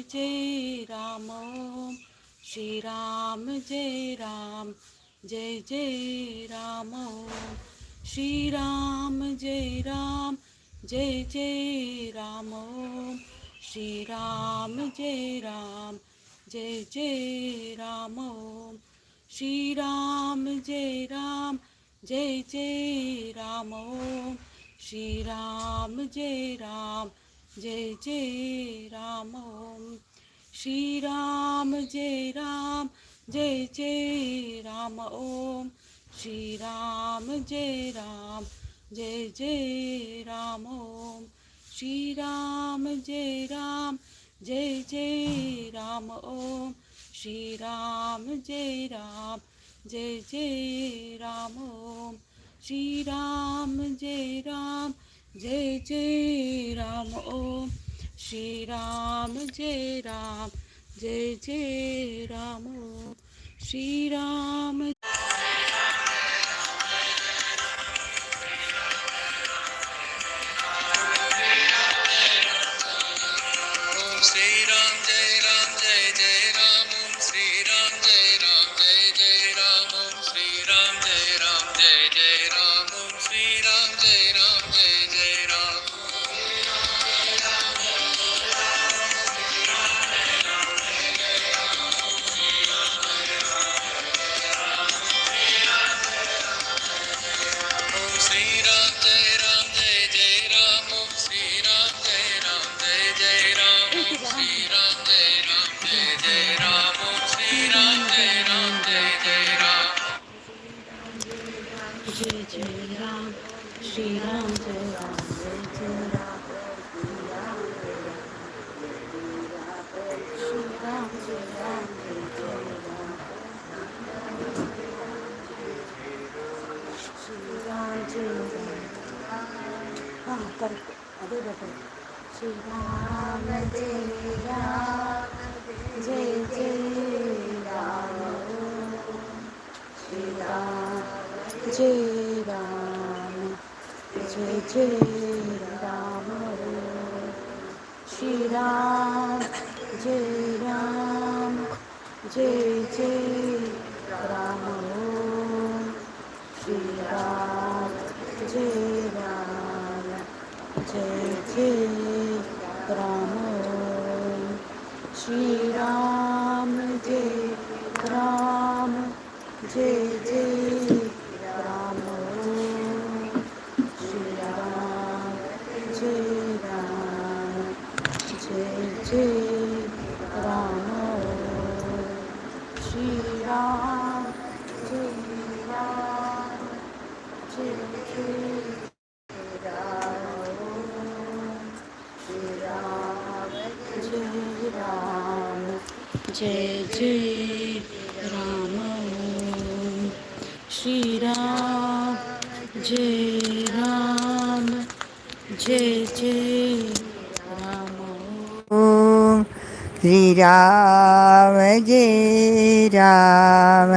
जय राम ओम श्री राम जय राम जय जय राम ओम श्री राम जय राम जय जय राम ओम श्री राम जय राम जय जय राम ओम श्री राम जय राम जय जय राम ओम श्री राम जय राम जय जय राम ओम श्री राम जय राम जय जय राम ओम श्री राम जय राम जय जय राम ओम श्री राम जय राम जय जय राम ओम श्री राम जय राम जय जय राम ओम श्री राम जय राम जय जय राम ओम श्री राम जय राम जय जय राम ओम श्री राम जय जय राम श्री राम जय राम जय जय राम श्री राम जय राम जय जय राम श्री राम जय राम हाँ करेक्ट अदे बेटर श्री राम जय राम जय जय राम श्री राम जय राम जय जय राम श्री राम जय राम जय जय राम श्री राम जय राम जय जय राम श्री राम जय राम जय जय राम श्री राम जय राम जय जय राम श्री राम जय राम जय जय श्री राम जय राम जय जय राम श्री राम जय राम जय जय राम ओम श्री राम जय राम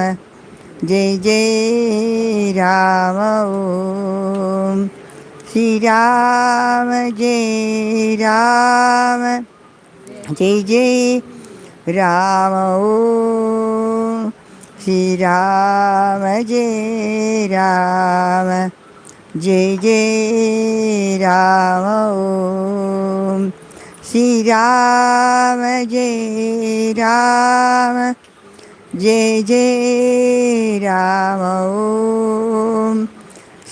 जय जय राम ओम श्री राम जय राम जय जय राम ओम श्री राम जय राम जय जय राम ओम श्री राम जय राम जय जय राम ओम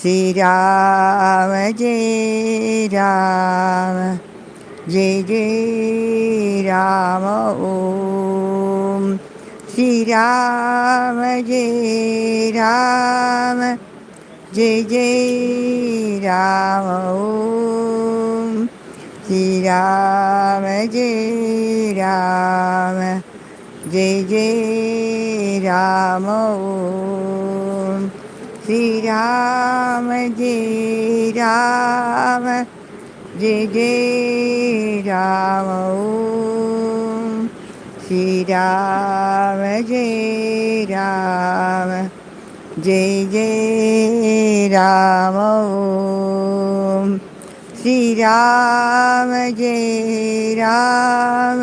श्री राम जय राम जय जय राम ओम श्री राम जय राम जय जय राम ओम श्री राम जय राम जय जय राम ओम श्री राम जय राम जय जय राम ओम श्री राम जय राम जय जय राम ओम श्री राम जय Ram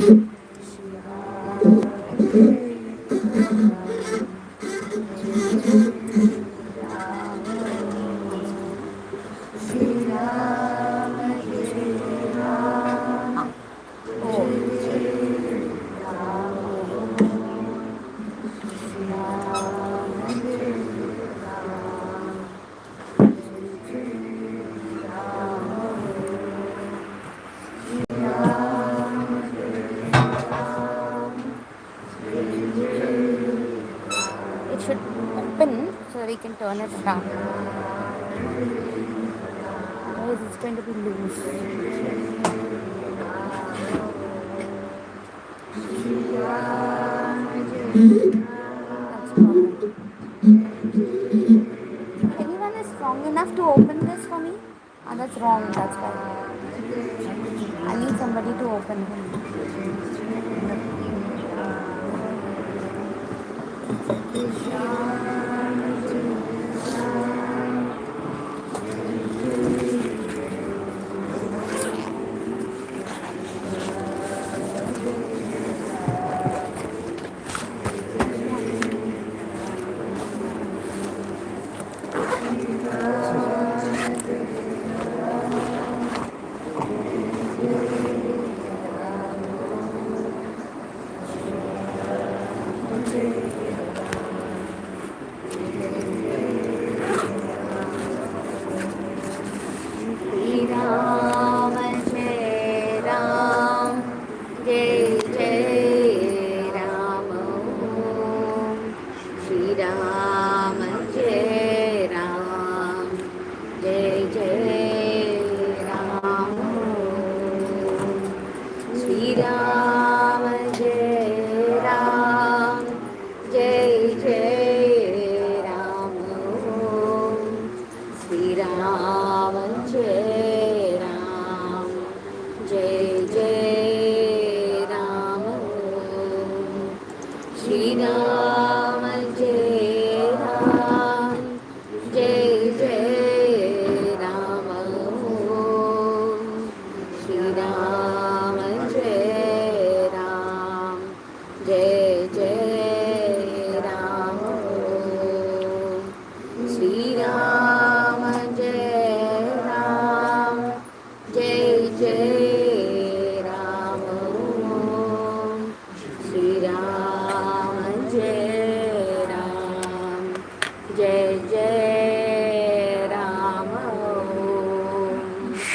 It should open so that we can turn it down. Otherwise, it's going to be loose. That's problem. Anyone is strong enough to open this for me? Ah, that's wrong. That's why. I need somebody to open for me.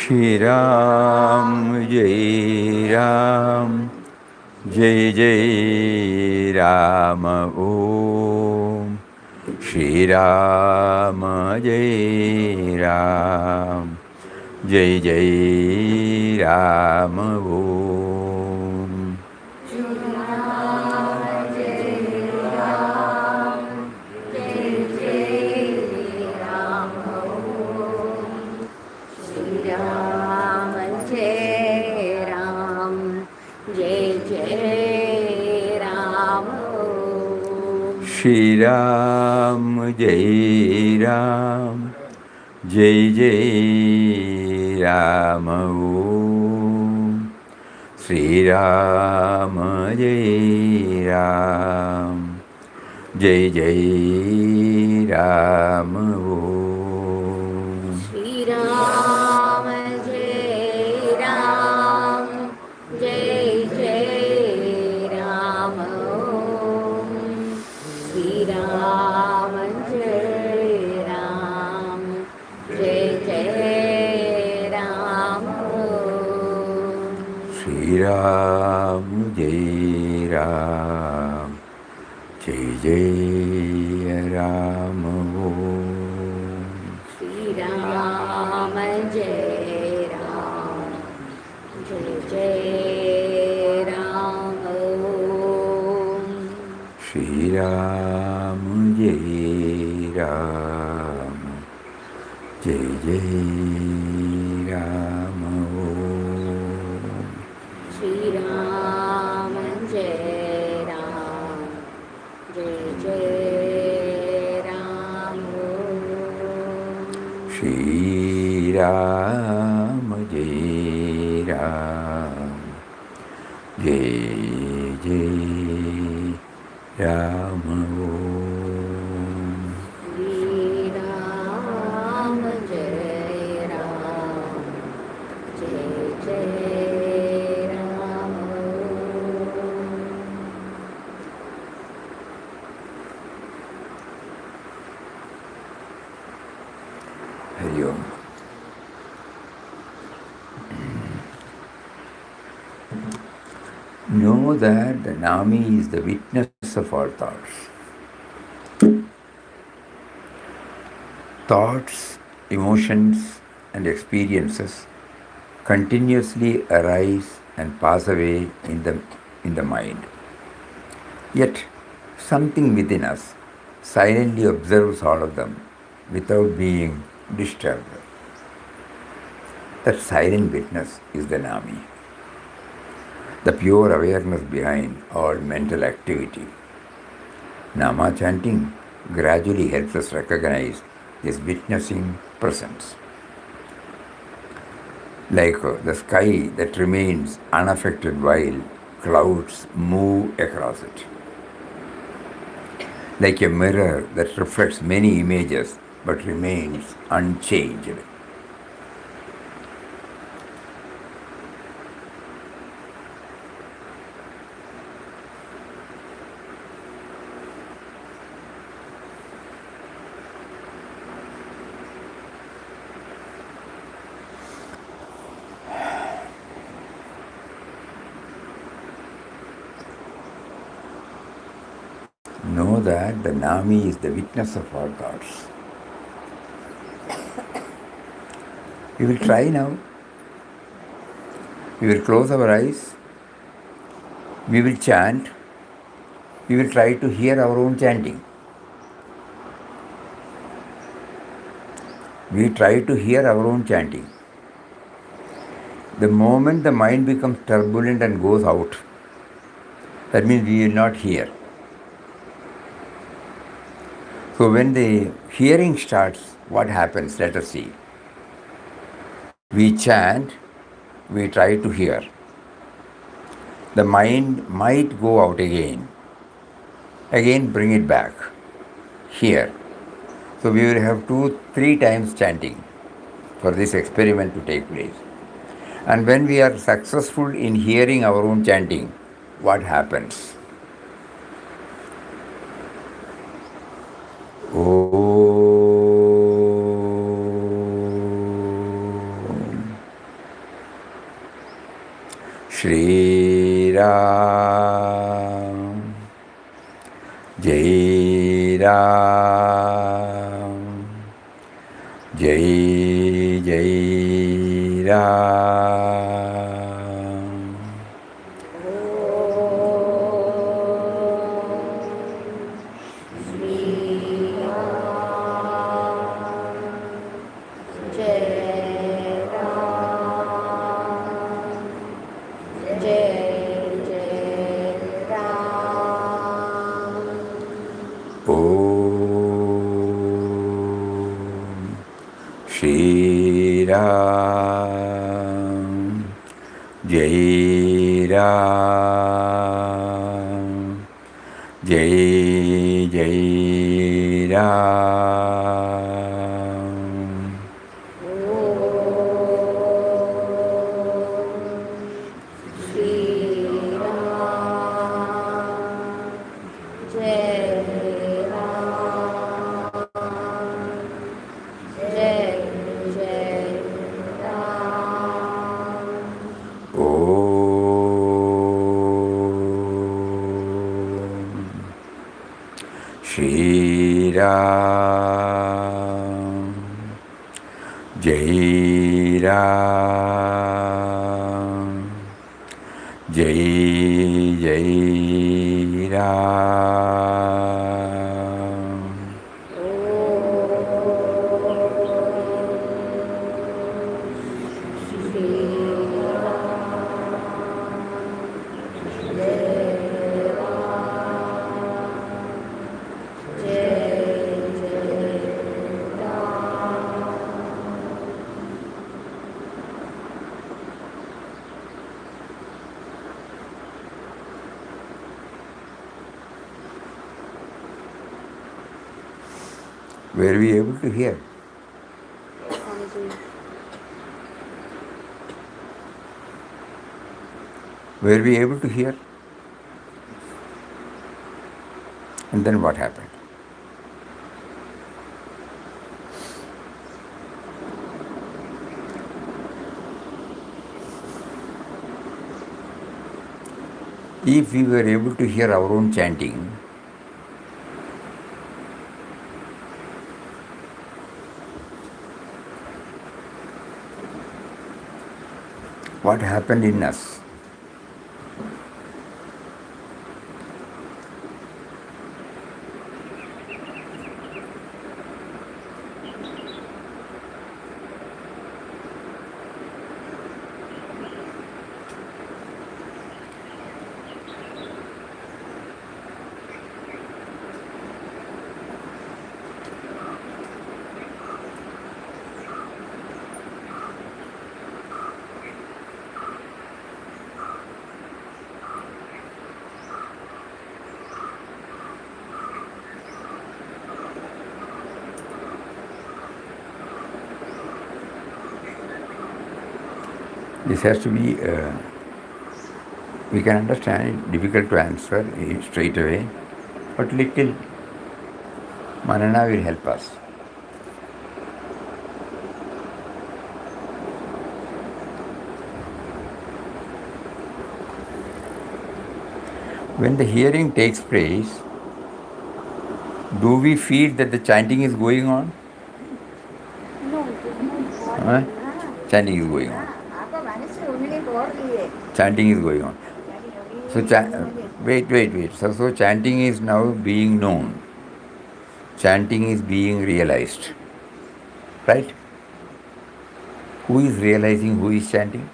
Shri Ram, Jai Ram, Jai Jai Ram, Om. Shri Ram, Jai Ram, Jai Jai Ram, Om. Shri Ram, Jai Ram, Jai Jai Ram, Om. Shri Ram, Jai Ram, Jai Jai Ram, Om. Shri Ram, Jai Ram, Jai Jai Ram, Om. Shri Ram, Jai Ram, Jai Jai Ram, Om. Shri Ram, Jai Ram, Jai Jai Ram, Om. Shri Ram, Jai Ram, Jai Jai Ram, Om. Shri Ram, Jai Ram, Jai Jai Ram, Om. Shri Ram, Jai Ram, Jai Jai Ram, Om. Shri Ram, Jai Ram, Jai Jai Rama Om. Shri Ram, Jai Ram, Jai Jai Ram. Hari Om. Know that the Nami is the witness of all thoughts. Thoughts, emotions, and experiences continuously arise and pass away in the mind. Yet, something within us silently observes all of them without being disturbed. That silent witness is the Nami, the pure awareness behind all mental activity. Nama chanting gradually helps us recognize this witnessing presence. Like the sky that remains unaffected while clouds move across it. Like a mirror that reflects many images but remains unchanged. Know that the Nami is the witness of all thoughts. We will try now. We will close our eyes. We will chant. We will try to hear our own chanting. We try to hear our own chanting. The moment the mind becomes turbulent and goes out, that means we will not hear. So when the hearing starts, what happens? Let us see. We chant, we try to hear. The mind might go out again. Again bring it back. Here. So we will have 2-3 times chanting for this experiment to take place. And when we are successful in hearing our own chanting, what happens? Om Shri Ram Jai Ram Jai Jai Ram. Om Shri Ram Jai Ram Jai Jai Ram. Om Shri Ram Jai Ram Jai Jai Ram. Were we able to hear? Swamiji. Were we able to hear? And then what happened? If we were able to hear our own chanting, what happened in us? This has to be, we can understand it, difficult to answer straight away, but little manana will help us. When the hearing takes place, do we feel that the chanting is going on? No, it is not. Huh? Chanting is going on. Chanting is going on. So, wait. So chanting is now being known. Chanting is being realized. Right? Who is realizing who is chanting?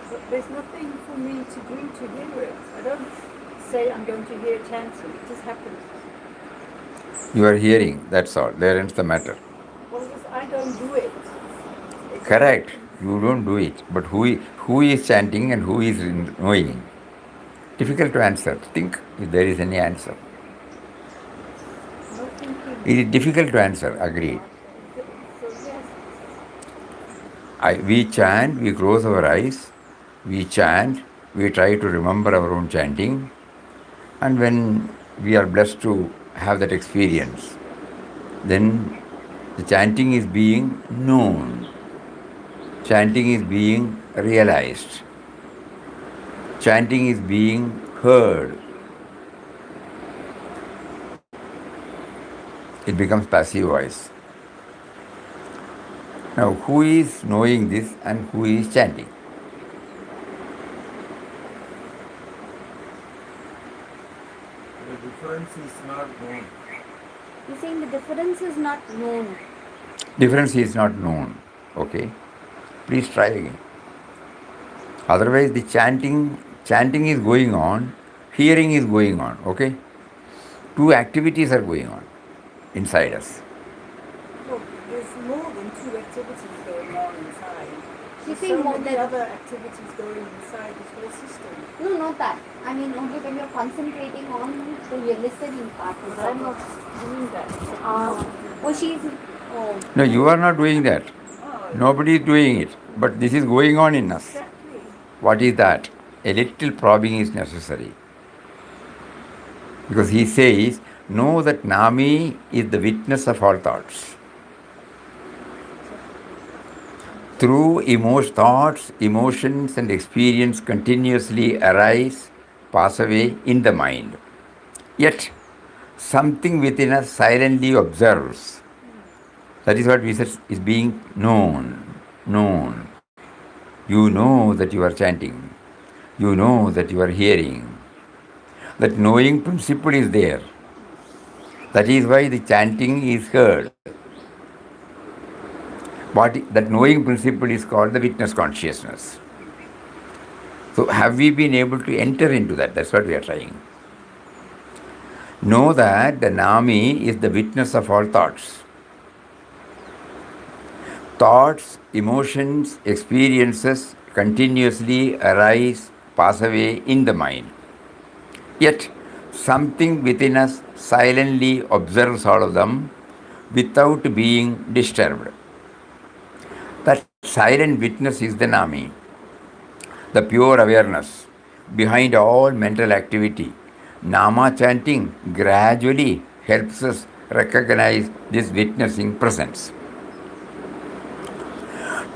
But there's nothing for me to do to hear it. I don't say I'm going to hear chanting. It just happens. You are hearing, that's all. There ends the matter. Well, because I don't do it. It's Correct. You don't do it. But who is chanting and who is knowing? Difficult to answer. Think if there is any answer. no thinking. It is difficult to answer, agreed. So yes, We chant, we close our eyes, we chant, we try to remember our own chanting, and when we are blessed to have that experience, then the chanting is being known, chanting is being realized, chanting is being heard. It becomes passive voice. Now, who is knowing this and who is chanting? The difference is not known. You're saying the difference is not known. Difference is not known. Okay? Please try again. Otherwise, the chanting is going on, hearing is going on. Okay? Two activities are going on inside us. well, there's more than two activities going on inside. You're There's saying so more many than other activities going inside this whole system. no, not that. I mean only when you're concentrating on the listening part. But I'm not doing that. Oh, she's. Oh. No, you are not doing that. Oh, Nobody is doing it. But this is going on in us. exactly. What is that? A little probing is necessary. Because he says, know that Nami is the witness of all thoughts. Through thoughts, emotions, and experience continuously arise, pass away in the mind. Yet, something within us silently observes. That is what we said is being known. Known. You know that you are chanting. You know that you are hearing. That knowing principle is there. That is why the chanting is heard. That knowing principle is called the witness consciousness. So have we been able to enter into that? That's what we are trying. Know that the Nami is the witness of all thoughts. Thoughts, emotions, experiences continuously arise, pass away in the mind. Yet, something within us silently observes all of them without being disturbed. That silent witness is the Nami, the pure awareness behind all mental activity. Nama chanting gradually helps us recognize this witnessing presence.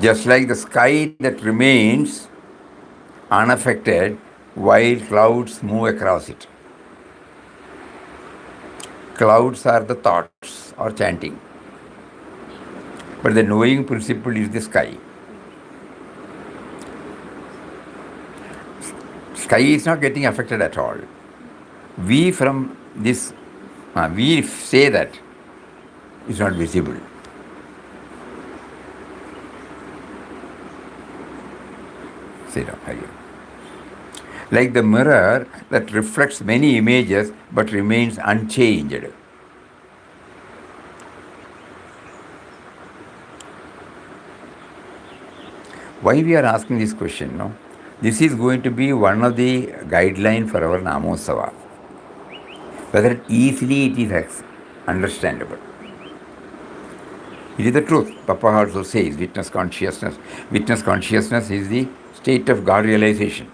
Just like the sky that remains unaffected while clouds move across it. Clouds are the thoughts or chanting, but the knowing principle is the sky. Sky is not getting affected at all. We from this, we say that it's not visible. Sit down again. Like the mirror that reflects many images but remains unchanged. Why we are asking this question? No? This is going to be one of the guidelines for our Namosava. Whether easily it is understandable. It is the truth. Papa also says witness consciousness. Witness consciousness is the state of God realization.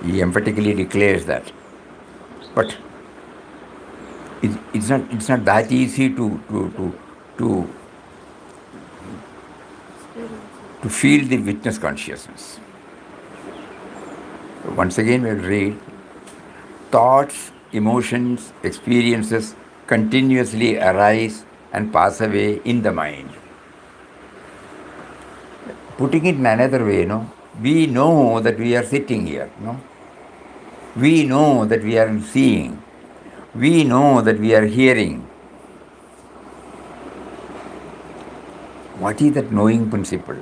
He emphatically declares that. But it's not that easy to feel the witness consciousness. Once again we'll read. Thoughts, emotions, experiences continuously arise and pass away in the mind. Putting it in another way, we know that we are sitting here. We know that we are seeing. We know that we are hearing. What is that knowing principle?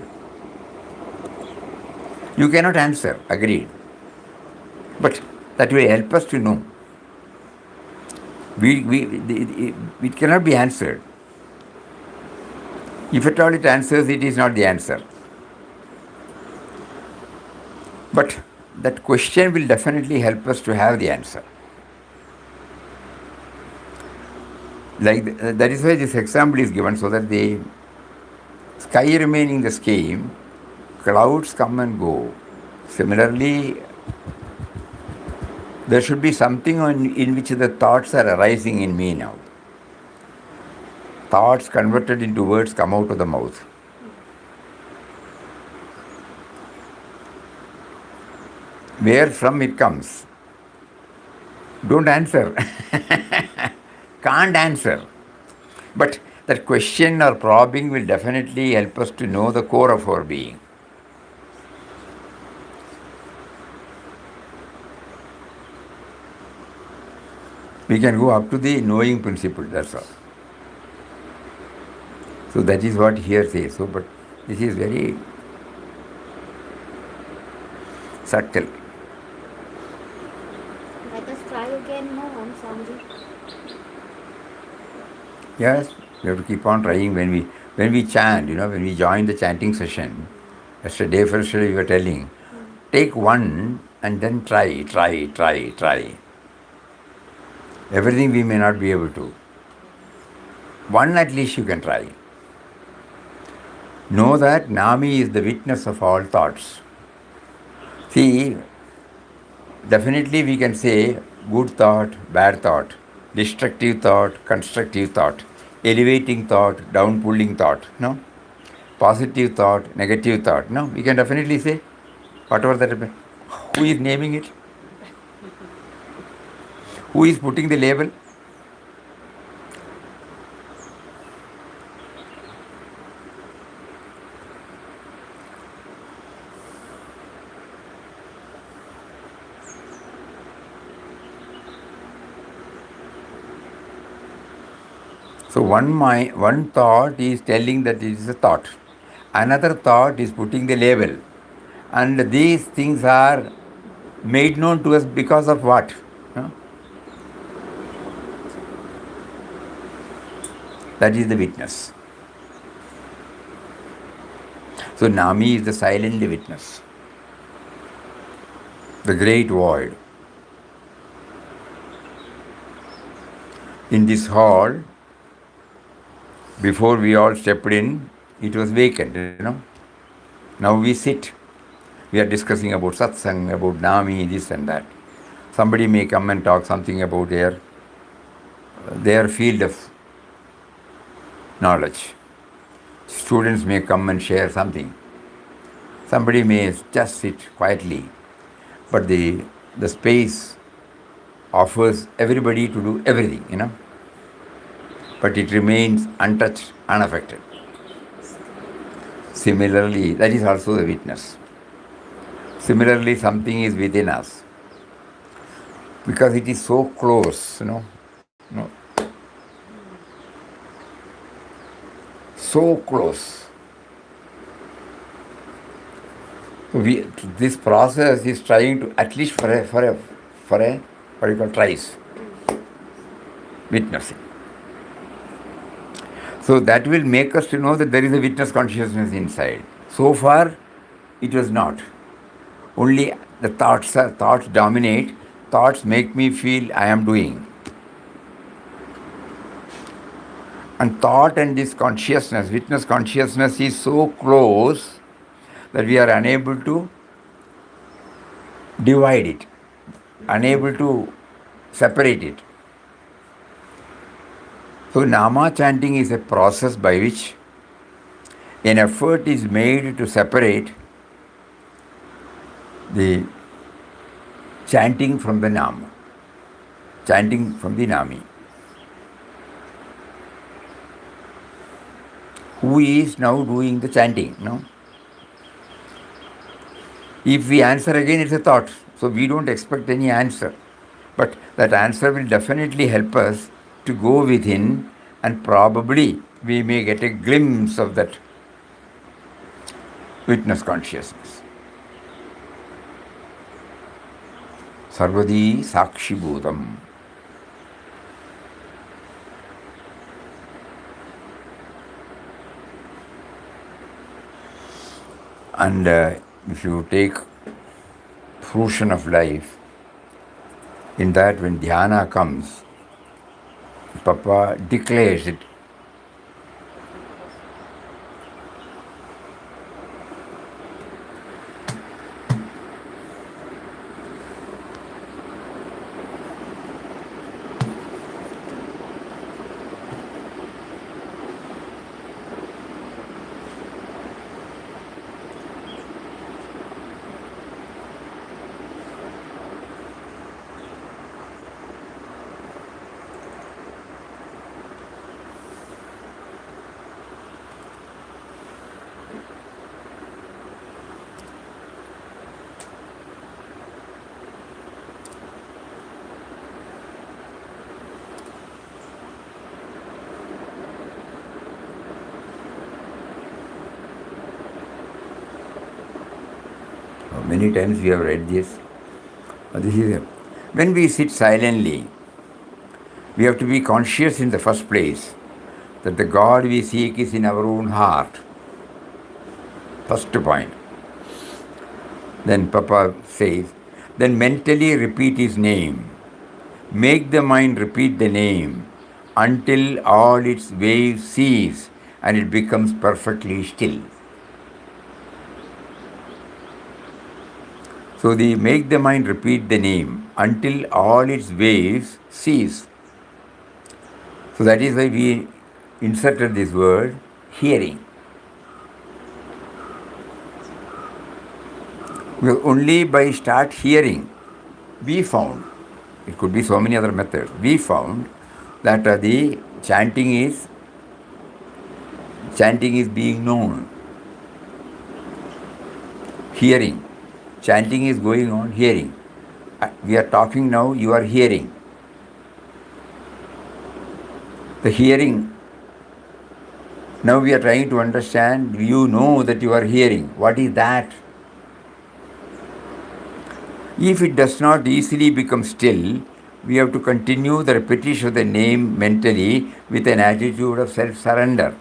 You cannot answer, agreed. But that will help us to know. It cannot be answered. If at all it answers, it is not the answer. But that question will definitely help us to have the answer. That is why this example is given, so that the sky remaining the same, clouds come and go. Similarly, there should be something in which the thoughts are arising in me now. Thoughts converted into words come out of the mouth. Where from it comes? Don't answer. Can't answer. But that question or probing will definitely help us to know the core of our being. We can go up to the knowing principle, that's all. So that is what here says. So, but this is very subtle. Let us try again, no, on Swamiji. Yes, we have to keep on trying when we chant, when we join the chanting session. Yesterday, we were telling, take one and then try. Everything we may not be able to. One at least you can try. Know that Nami is the witness of all thoughts. See, definitely we can say good thought, bad thought, destructive thought, constructive thought, elevating thought, down-pulling thought, no? Positive thought, negative thought, no? We can definitely say whatever that may. Who is naming it? Who is putting the label? So one thought is telling that it is a thought. Another thought is putting the label. And these things are made known to us because of what? That is the witness. So Nami is the silent witness, the great void. In this hall, before we all stepped in, it was vacant. Now we sit. We are discussing about Satsang, about Nami, this and that. Somebody may come and talk something about their field of knowledge. Students may come and share something. Somebody may just sit quietly. But the space offers everybody to do everything. But it remains untouched, unaffected. Similarly, that is also the witness. Similarly, something is within us. Because it is so close. So close. This process is trying to, at least for a what do you call, tries, witnessing. So that will make us to know that there is a witness consciousness inside. So far, it was not. Only the thoughts dominate. Thoughts make me feel I am doing. And thought and this consciousness, witness consciousness, is so close that we are unable to divide it, unable to separate it. So Nama chanting is a process by which an effort is made to separate the chanting from the Nama, chanting from the Nami. Who is now doing the chanting? No? If we answer again, it's a thought. So we don't expect any answer. But that answer will definitely help us to go within, and probably we may get a glimpse of that witness consciousness. Sarvadi Sakshi Bhutam. And if you take fruition of life, in that when dhyana comes, Papa declares it. Many times we have read this. When we sit silently, we have to be conscious in the first place that the God we seek is in our own heart. First point. Then Papa says, then mentally repeat his name. Make the mind repeat the name until all its waves cease and it becomes perfectly still. So make the mind repeat the name until all its waves cease. So that is why we inserted this word, hearing. Because only by start hearing, we found, it could be so many other methods, we found that the chanting is being known. Hearing. Chanting is going on, hearing. We are talking now, you are hearing. The hearing. Now we are trying to understand, you know that you are hearing. What is that? If it does not easily become still, we have to continue the repetition of the name mentally with an attitude of self-surrender.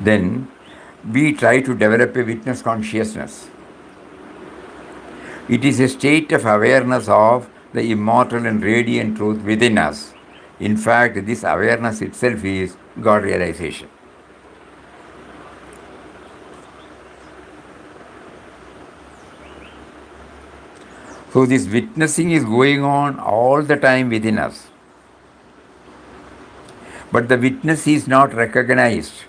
Then we try to develop a witness consciousness. It is a state of awareness of the immortal and radiant truth within us. In fact, this awareness itself is God realization. So this witnessing is going on all the time within us. But the witness is not recognized.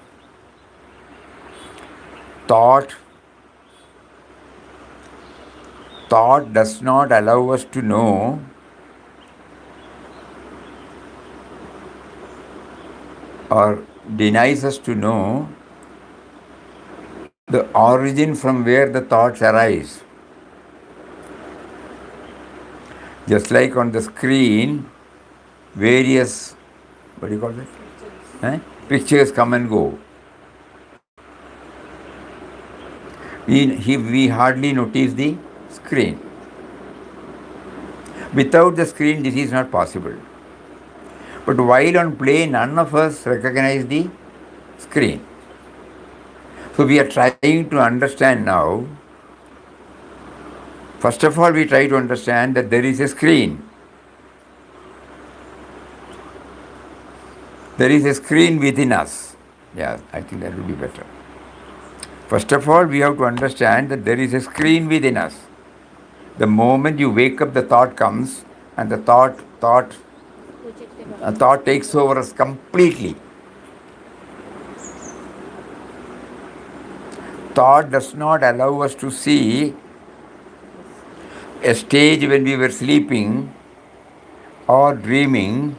Thought does not allow us to know or denies us to know the origin from where the thoughts arise. Just like on the screen, various, what do you call it? Pictures come and go. We hardly notice the screen. Without the screen, this is not possible. But while on play, none of us recognize the screen. So we are trying to understand now. First of all, we try to understand that there is a screen. There is a screen within us. Yeah, I think that would be better. First of all, we have to understand that there is a screen within us. The moment you wake up, the thought comes, and the thought takes over us completely. Thought does not allow us to see a stage when we were sleeping or dreaming.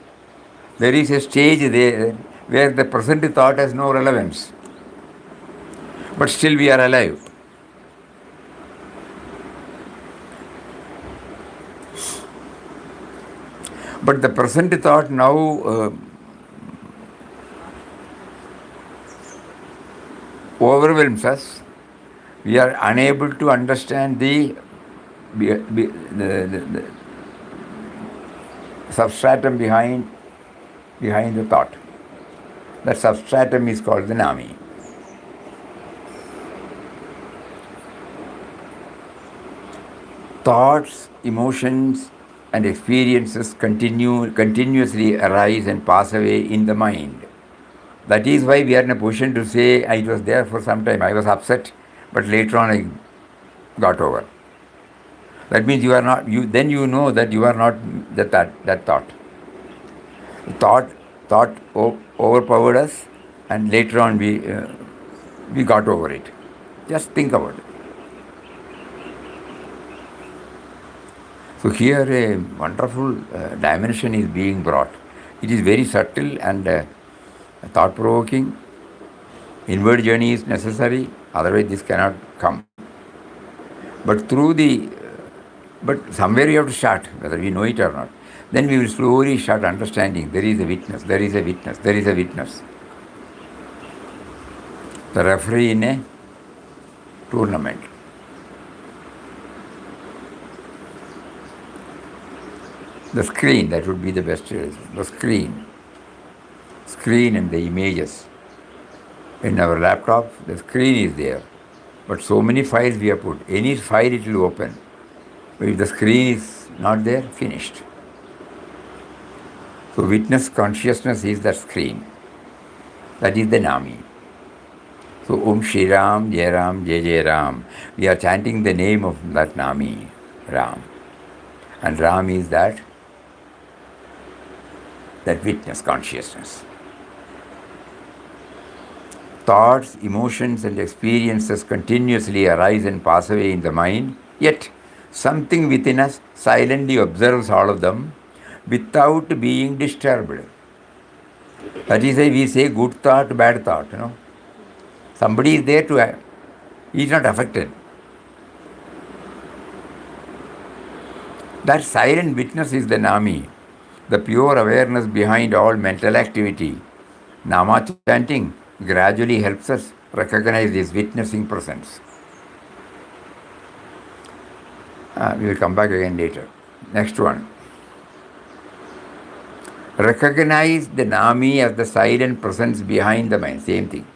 There is a stage there where the present thought has no relevance. But still we are alive. But the present thought now overwhelms us. We are unable to understand the substratum behind the thought. That substratum is called the Nami. Thoughts, emotions, and experiences continuously arise and pass away in the mind. That is why we are in a position to say, I was there for some time, I was upset, but later on I got over. That means you are not, then you know that you are not that thought. Thought overpowered us, and later on we got over it. Just think about it. So here a wonderful dimension is being brought. It is very subtle and thought-provoking. Inward journey is necessary, otherwise this cannot come. But but somewhere you have to start, whether we know it or not. Then we will slowly start understanding there is a witness, there is a witness, there is a witness. The referee in a tournament. The screen, that would be the best. The screen and the images. In our laptop, the screen is there. But so many files we have put. Any file it will open. But if the screen is not there, finished. So witness consciousness is that screen. That is the Nami. So Om Shri Ram, Jai Ram, Jai Jai Ram. We are chanting the name of that Nami, Ram. And Ram is that witness consciousness. Thoughts, emotions, and experiences continuously arise and pass away in the mind, yet something within us silently observes all of them without being disturbed. That is why we say good thought, bad thought, Somebody is there to act. He is not affected. That silent witness is the Nami, the pure awareness behind all mental activity. Nama chanting gradually helps us recognize this witnessing presence. We will come back again later. Next one. Recognize the Nami as the silent presence behind the mind. Same thing.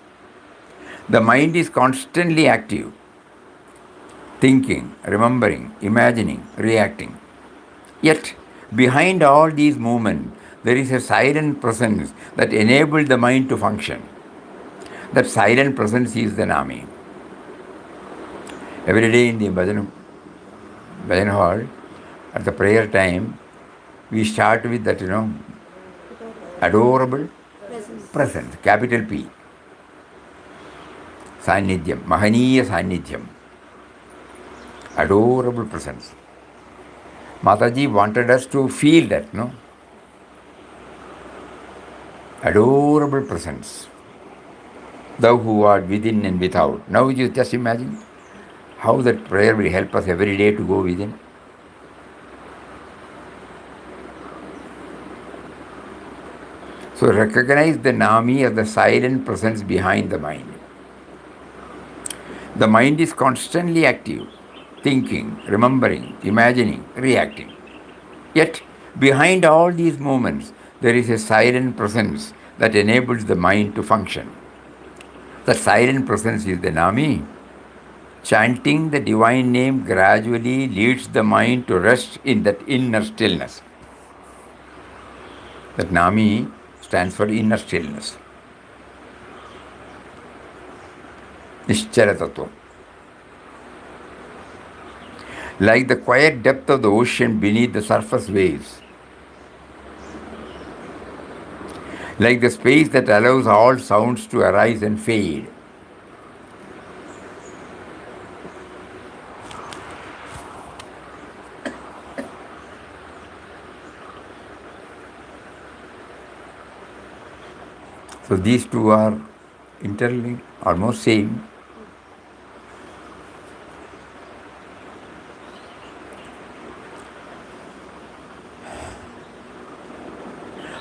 The mind is constantly active, thinking, remembering, imagining, reacting. Yet, behind all these movements, there is a silent presence that enables the mind to function. That silent presence is the Nami. Every day in the bhajan hall, at the prayer time, we start with that, adorable presence, capital P. Sannidhyam, Mahaniya Sannidhyam. Adorable presence. Mataji wanted us to feel that, no? Adorable presence. Thou who art within and without. Now you just imagine how that prayer will help us every day to go within. So recognize the Nami as the silent presence behind the mind. The mind is constantly active, thinking, remembering, imagining, reacting. Yet, behind all these movements, there is a silent presence that enables the mind to function. The silent presence is the Nami. Chanting the divine name gradually leads the mind to rest in that inner stillness. That Nami stands for inner stillness. Nischala Tattva. Like the quiet depth of the ocean beneath the surface waves. Like the space that allows all sounds to arise and fade. So these two are interlinked, almost same.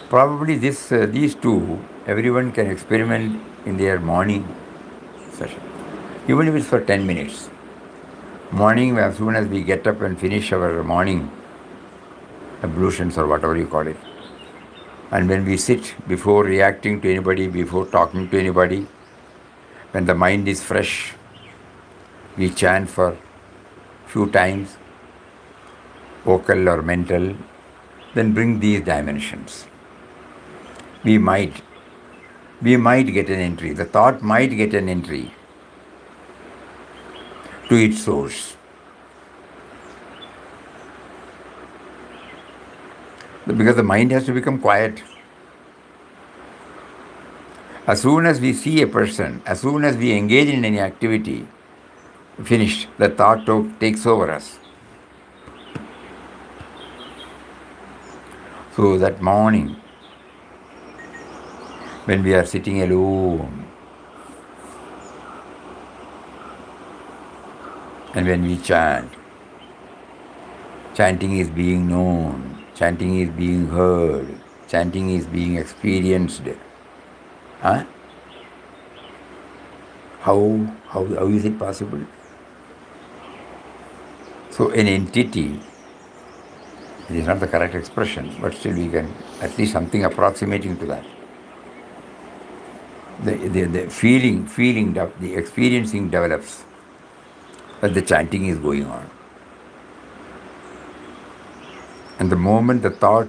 Probably these two, everyone can experiment in their morning session, even if it's for 10 minutes. Morning, as soon as we get up and finish our morning ablutions or whatever you call it, and when we sit before reacting to anybody, before talking to anybody, when the mind is fresh, we chant for few times, vocal or mental, then bring these dimensions. We might get an entry. The thought might get an entry to its source. Because the mind has to become quiet. As soon as we see a person, as soon as we engage in any activity, finished, the thought takes over us. So that morning, when we are sitting alone, and when we chant, chanting is being known, chanting is being heard, chanting is being experienced. Huh? How is it possible? So an entity, it is not the correct expression, but still we can, at least something approximating to that. The feeling, the experiencing develops that the chanting is going on. And the moment the thought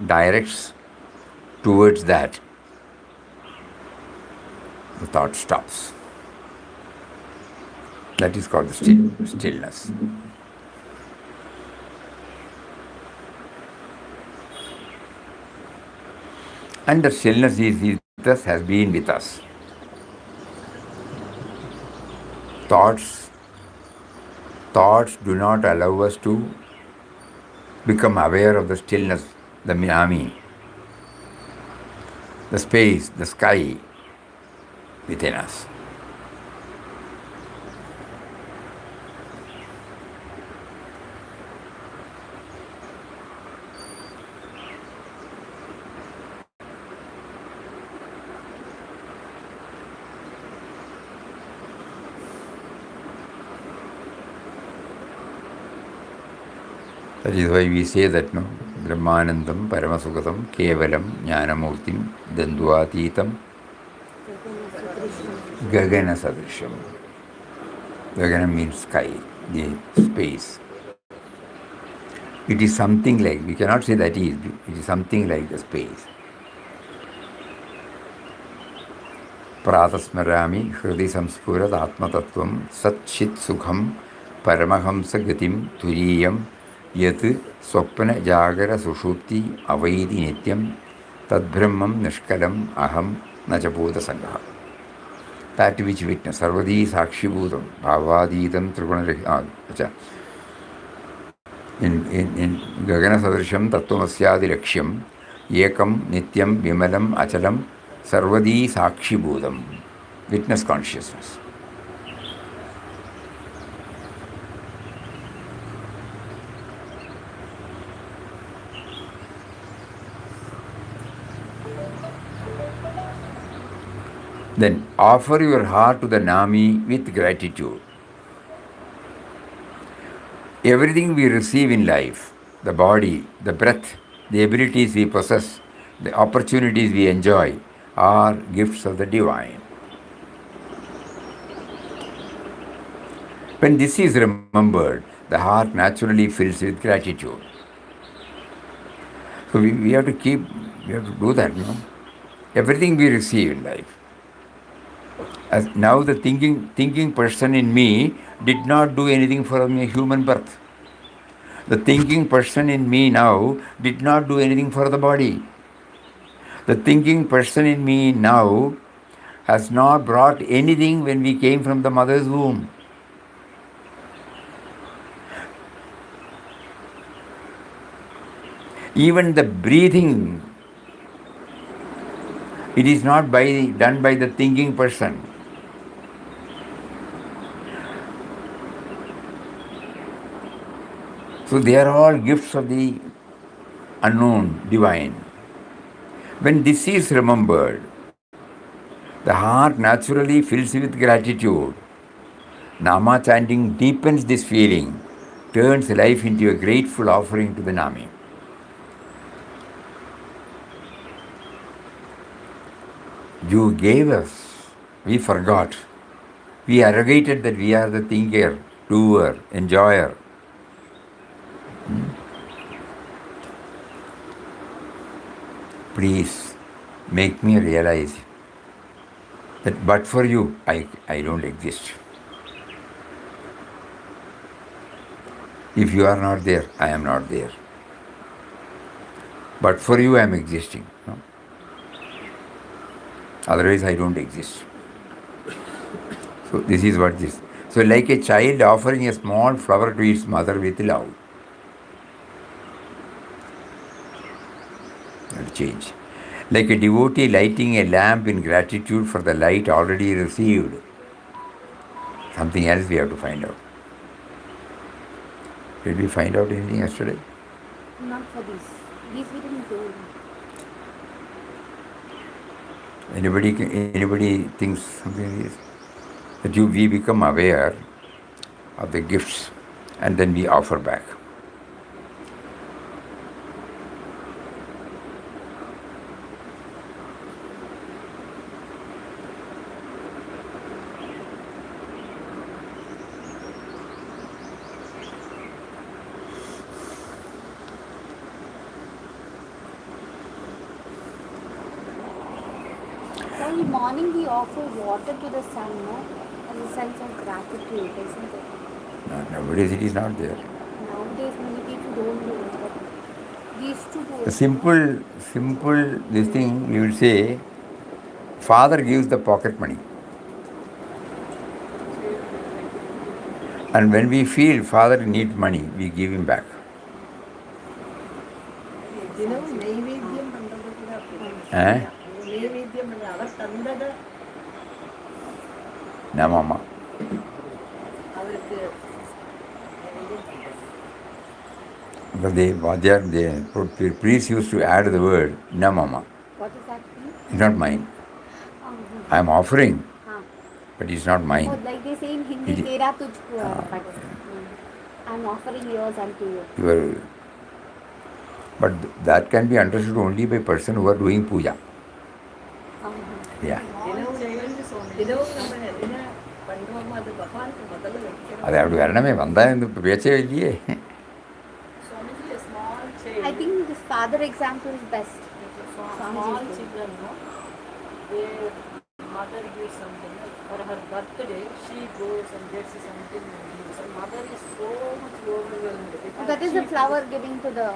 directs towards that, the thought stops. That is called the stillness. And the stillness is with us, has been with us. Thoughts do not allow us to become aware of the stillness, the Nami, the space, the sky within us. That is why we say that, no? Brahmanandam, Paramasukhatam, Kevalam, Jnanamurtim, Dandvatitam, Gagana Sadrisham. Gagana means sky, the space. It is something like, we cannot say that it is something like the space. Pratasmarami Hridi Samspurad Atmatattvam Sat Chit Sukham Paramahamsa Gatim Turiyam Yat Swapna Jagara Sushuti Avaidi Nityam Tad Brahmam Nishkalam Aham Nachaboda Sangaha. That which witness, Sarvadi Sakshi Bhudam, Bhavadidam Triguna. In Gagana Sadrisham Tattvamasyaadi Lakshyam Ekam Nityam Vimalam Achalam Sarvadi Sakshi Bhudam. Witness consciousness. Then offer your heart to the Nami with gratitude. Everything we receive in life, the body, the breath, the abilities we possess, the opportunities we enjoy, are gifts of the divine. When this is remembered, the heart naturally fills with gratitude. So we have to do that, you know. Everything we receive in life. As now the thinking person in me did not do anything for my human birth. The thinking person in me now did not do anything for the body. The thinking person in me now has not brought anything when we came from the mother's womb. Even the breathing, it is not done by the thinking person. So they are all gifts of the unknown, divine. When this is remembered, the heart naturally fills with gratitude. Nama chanting deepens this feeling, turns life into a grateful offering to the Nami. You gave us, we forgot. We arrogated that we are the thinker, doer, enjoyer. Please make me realize that but for you, I don't exist. If you are not there, I am not there. But for you, I am existing. No? Otherwise, I don't exist. So this is what this. So like a child offering a small flower to its mother with love. That change. Like a devotee lighting a lamp in gratitude for the light already received. Something else we have to find out. Did we find out anything yesterday? Not for these. These we didn't do. Anybody thinks something is that we become aware of the gifts and then we offer back. So in the morning we offer water to the sun, no? As a sense of gratitude, isn't it? No, nowadays it is not there. Nowadays many people don't do it, but we used to do The it. simple this thing we will say, father gives the pocket money. And when we feel father needs money, we give him back. Eh? Namama. But the priest used to add the word Namama. What does that mean? It's not mine. I am offering, but it's not mine. Oh, like they say in Hindi, Tera tujhko hai, but I'm offering yours unto you. But that can be understood only by person who are doing puja. Yeah. தினமும் நம்ம என்ன பண்றோமோ அது பகவானுக்கு முதல்ல வைக்கணும். அது அப்படி வரணுமே, வந்தால் இந்த பேச்சே இல்லையே. Swamiji, a small I child, think this father example is best. small Swamiji is children, no, their mother gives something. For her birthday, she goes and gets something and gives. Her mother is so much overwhelmed. because That is she the flower giving to the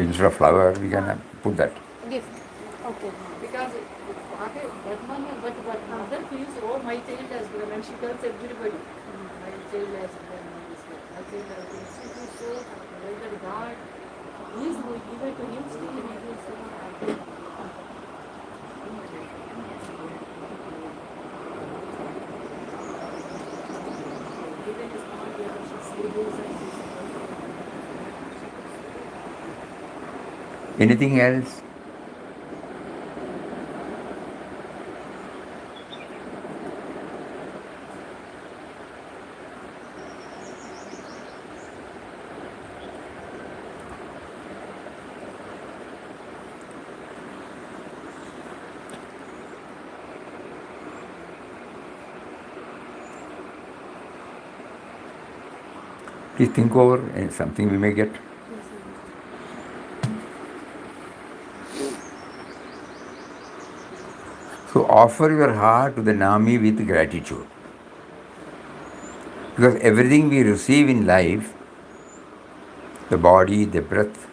Instead of flower, we can put that. gift. Okay. Because that money, but mother feels, oh, my child has given, and she tells everybody, my child has given this, my child has given. She feels so happy that God is given to him, still he feels so happy. Even is not here, she stables and Anything else? Please think over something we may get. So offer your heart to the Nami with gratitude. Because everything we receive in life, the body, the breath,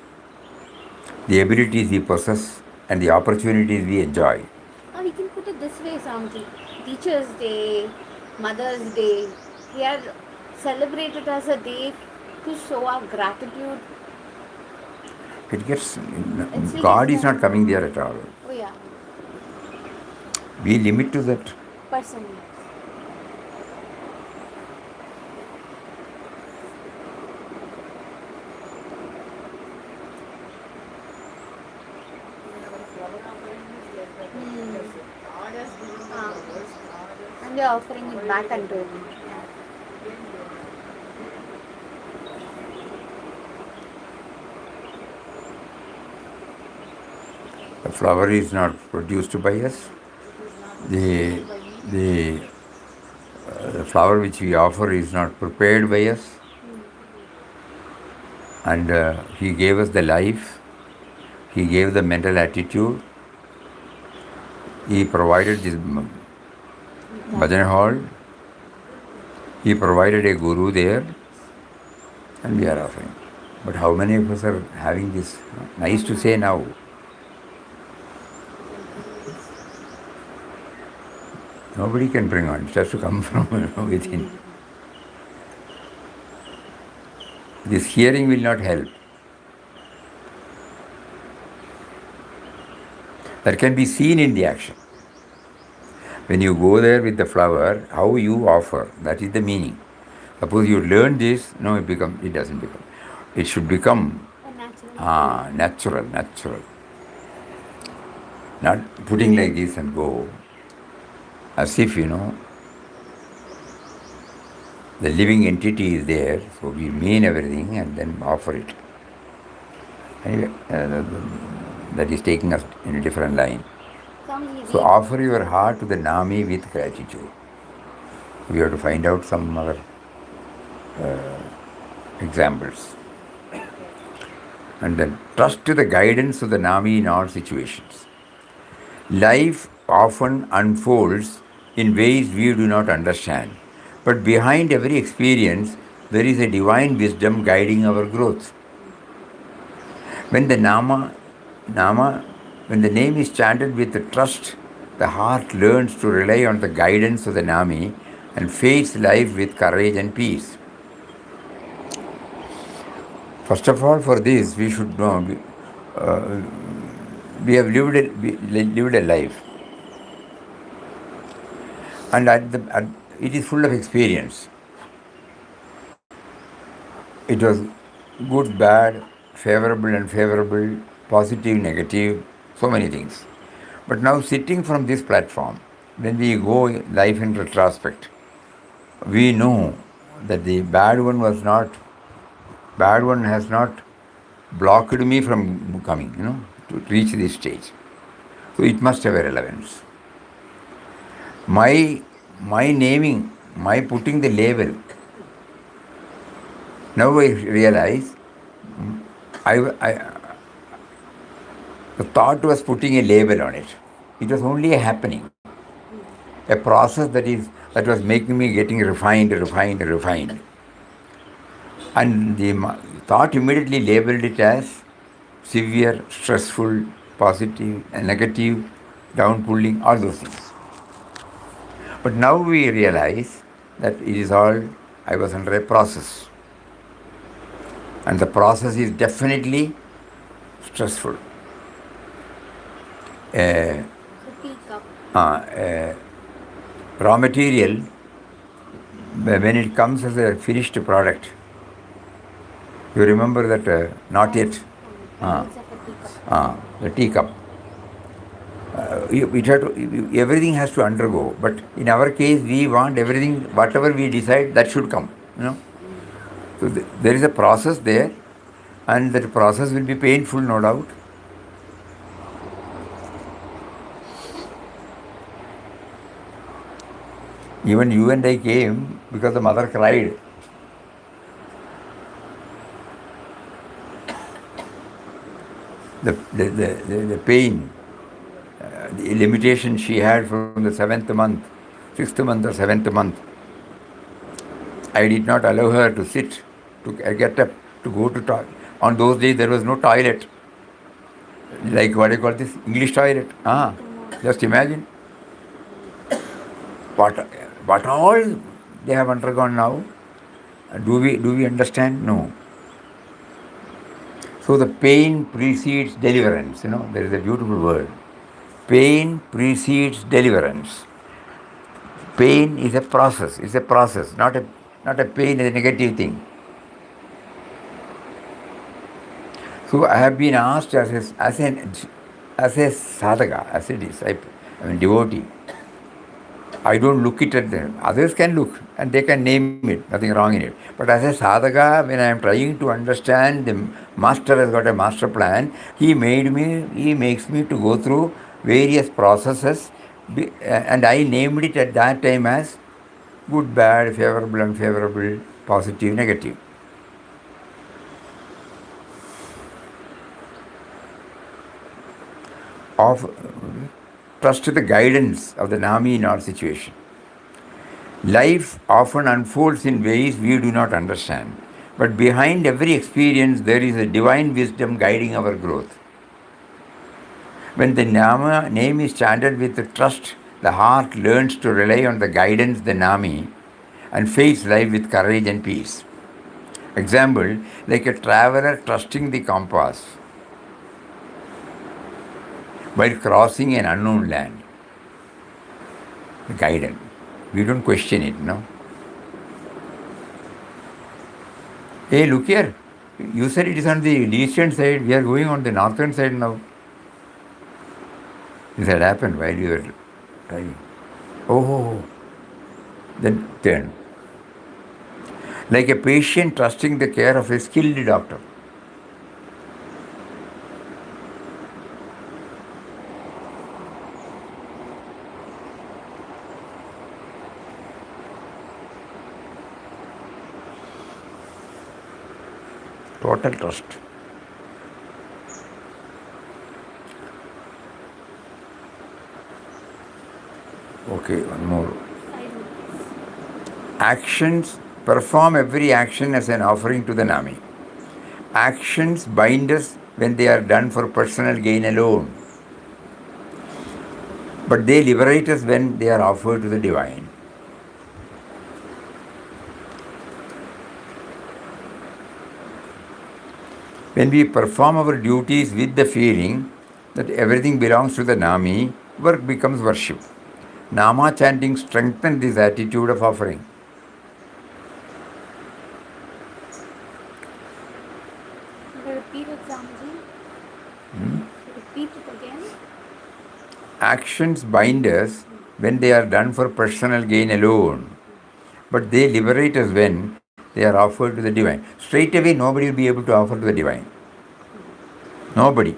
the abilities we possess, and the opportunities we enjoy, Or we can put it this way, Swamiji. Teachers' Day, Mother's Day, we are celebrated as a day to show our gratitude. it gets, It's God is like- not coming there at all. Oh yeah, We limit to that. personally. And we are offering it back unto him. Yeah. The flower is not produced by us. The flower which we offer is not prepared by us. And He gave us the life. He gave the mental attitude. He provided this bhajan hall. He provided a guru there. And we are offering. But how many of us are having this? Nice to say now. Nobody can bring on. It has to come from within. This hearing will not help. That can be seen in the action. When you go there with the flower, how you offer, that is the meaning. Suppose you learn this, no, it doesn't become. It should become A natural. natural. Not putting like this and go. As if, the living entity is there, so we mean everything and then offer it. Anyway, that is taking us in a different line. Swamiji, So offer your heart to the Nami with gratitude. We have to find out some other examples. And then trust to the guidance of the Nami in all situations. Life often unfolds in ways we do not understand. But behind every experience, there is a divine wisdom guiding our growth. When the when the name is chanted with trust, the heart learns to rely on the guidance of the Nami and face life with courage and peace. First of all, for this, we should know we have lived a life. And it is full of experience. It was good, bad, favorable, unfavorable, positive, negative, so many things. But now sitting from this platform, when we go life in retrospect, we know that the bad one has not blocked me from coming, to reach this stage. So it must have a relevance. My my naming, my putting the label. Now I realize the thought was putting a label on it. It was only a happening, a process that was making me getting refined. And the thought immediately labeled it as severe, stressful, positive, and negative, down pulling, all those things. But now we realize that it is all, I was under a process. And the process is definitely stressful. The teacup. Raw material, when it comes as a finished product, you remember that not yet, Kinds of a teacup. the teacup. Everything has to undergo, but in our case, we want everything, whatever we decide, that should come. So there is a process there, and that process will be painful, no doubt. Even you and I came because the mother cried. The pain, the limitation she had from the 7th month, 6th month or 7th month. I did not allow her to sit, to get up, to go to toilet. On those days there was no toilet. Like what do you call this? English toilet. Just imagine. What all they have undergone now. Do we understand? No. So the pain precedes deliverance. There is a beautiful word. Pain precedes deliverance. Pain is a process. It's a process, not a pain is a negative thing. So I have been asked as a sadhaka, as a disciple, devotee. I don't look it at them. Others can look and they can name it, nothing wrong in it. But as a sadhaka, when I am trying to understand, the master has got a master plan. He makes me to go through various processes, and I named it at that time as good, bad, favorable, unfavorable, positive, negative. Trust the guidance of the Nami in our situation. Life often unfolds in ways we do not understand, but behind every experience there is a divine wisdom guiding our growth. When the name is chanted with trust, the heart learns to rely on the guidance, the Nami, and face life with courage and peace. Example, like a traveler trusting the compass while crossing an unknown land. The guidance. We don't question it, no? Hey, look here. You said it is on the eastern side. We are going on the northern side now. This had happened while you were driving. Oh, then turn. Like a patient trusting the care of a skilled doctor. Total trust. Okay, one more. Actions, perform every action as an offering to the Nami. Actions bind us when they are done for personal gain alone, but they liberate us when they are offered to the divine. When we perform our duties with the feeling that everything belongs to the Nami, work becomes worship. Nama chanting strengthens this attitude of offering. Repeat it, Swamiji. Repeat it again. Actions bind us when they are done for personal gain alone, but they liberate us when they are offered to the divine. Straight away, nobody will be able to offer to the divine. Nobody.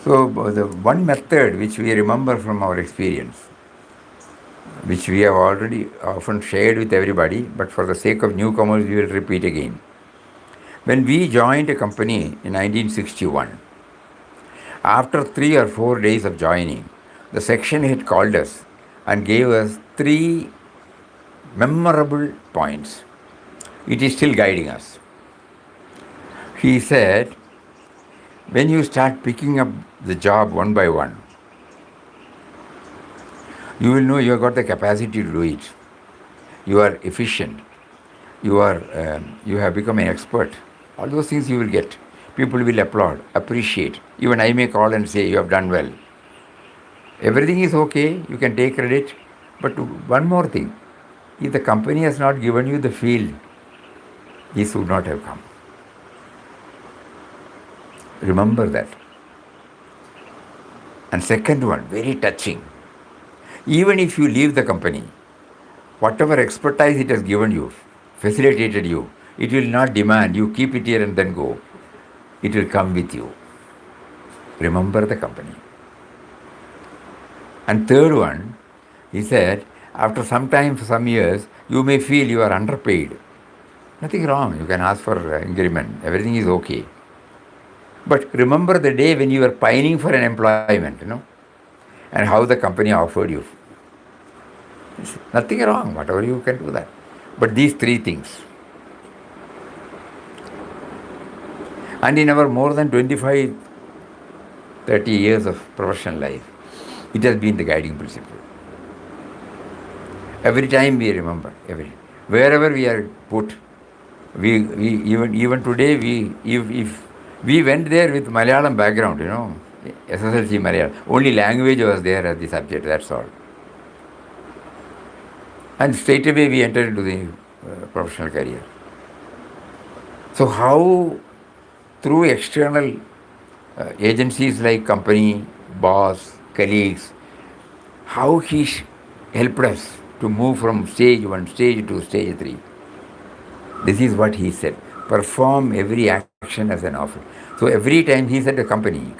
So the one method which we remember from our experience, which we have already often shared with everybody, but for the sake of newcomers, we will repeat again. When we joined a company in 1961, after 3 or 4 days of joining, the section head called us and gave us 3 memorable points. It is still guiding us. He said, when you start picking up the job one by one, you will know you have got the capacity to do it. You are efficient. You have become an expert. All those things you will get. People will applaud, appreciate. Even I may call and say, you have done well. Everything is okay, you can take credit. But one more thing, if the company has not given you the field, this would not have come. Remember that. And second one, very touching. Even if you leave the company, whatever expertise it has given you, facilitated you, it will not demand you keep it here and then go. It will come with you. Remember the company. And third one, he said, after some time, for some years, you may feel you are underpaid. Nothing wrong. You can ask for increment. Everything is okay. But remember the day when you were pining for an employment, and how the company offered you. Nothing wrong. Whatever you can do that. But these 3 things. And in our more than 25, 30 years of professional life, it has been the guiding principle. Every time we remember, wherever we are put, we even today, if we went there with Malayalam background, SSLC Malayalam, only language was there as the subject, that's all. And straight away we entered into the professional career. So how through external agencies like company, boss, colleagues, how he helped us to move from stage 1, stage 2, stage 3. This is what he said. Perform every action as an offer. So every time he said a company.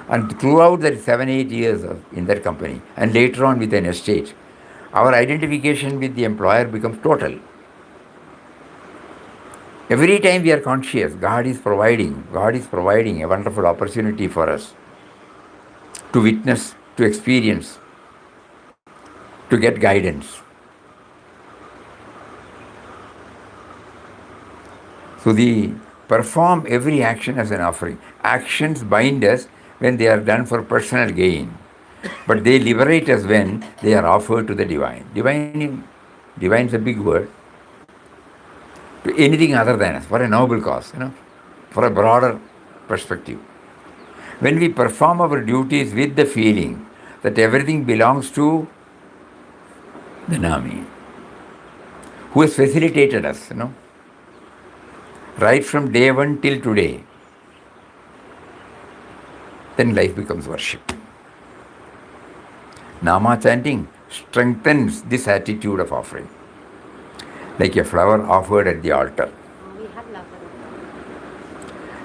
And throughout that 7-8 years in that company, and later on with an estate, our identification with the employer becomes total. Every time we are conscious, God is providing a wonderful opportunity for us to witness, to experience, to get guidance. So the perform every action as an offering. Actions bind us when they are done for personal gain, but they liberate us when they are offered to the divine. Divine is a big word. To anything other than us, for a noble cause, for a broader perspective. When we perform our duties with the feeling that everything belongs to the Nami, who has facilitated us, right from day 1 till today, then life becomes worship. Nama chanting strengthens this attitude of offering, like a flower offered at the altar, We have love.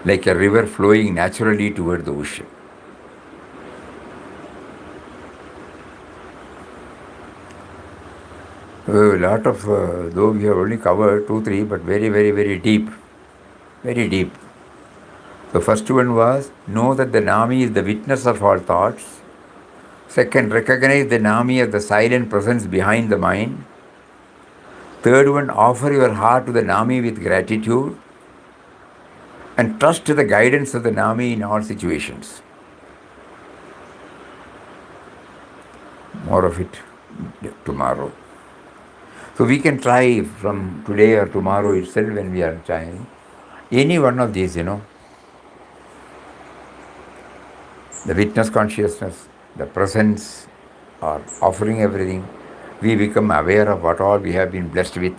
like a river flowing naturally toward the ocean. A lot of, though we have only covered 2, 3, but very, very, very deep. Very deep. The first one was, know that the Nami is the witness of all thoughts. Second, recognize the Nami as the silent presence behind the mind. Third one, offer your heart to the Nami with gratitude. And trust the guidance of the Nami in all situations. More of it tomorrow. So we can try from today or tomorrow itself when we are trying. Any one of these, the witness consciousness, the presence, or offering everything, we become aware of what all we have been blessed with,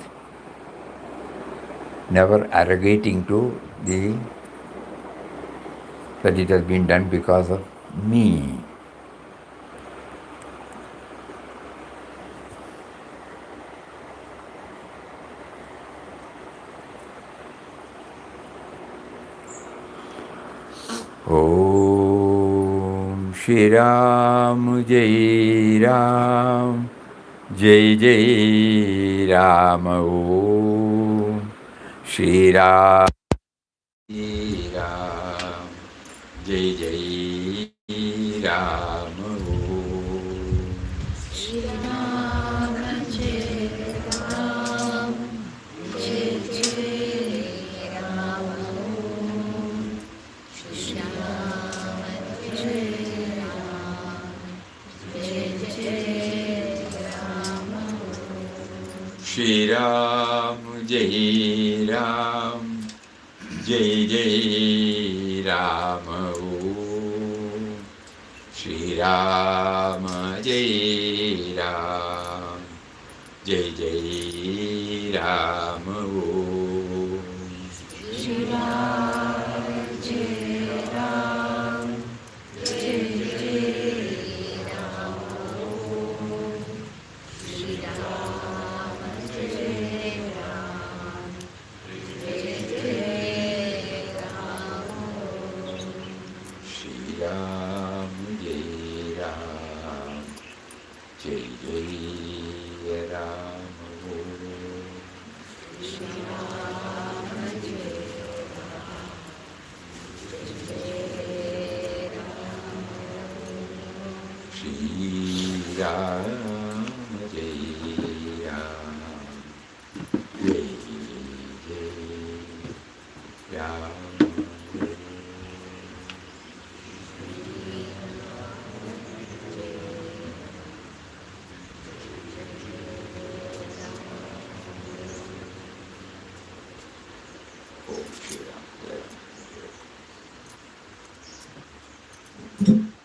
never arrogating to that it has been done because of me. Om Shri Ram Jai Ram, Jai Jai Ram Om. Shri Ram Jai Ram, Jai Jai Ram Om. Shri Ram Jai Ram, Jai Jai Ram Om. Shri Ram Jai Ram, Jai Jai Ram Om. Shri Ram Jai Ram, Jai Jai Ram Om. Shri Ram Jai Ram, Jai Jai Ram Om. Shri Ram Jai Ram, Jai Jai Ram Om. Shri Ram Jai Ram, Jai Jai Ram Om. Shri Ram Jai Ram, Jai Jai Ram Om. Shri Ram Jai Ram, Jai Ram Om. Shri Ram Jai Ram, Jai Jai Ram Om. Om Shri Ram Jai Ram.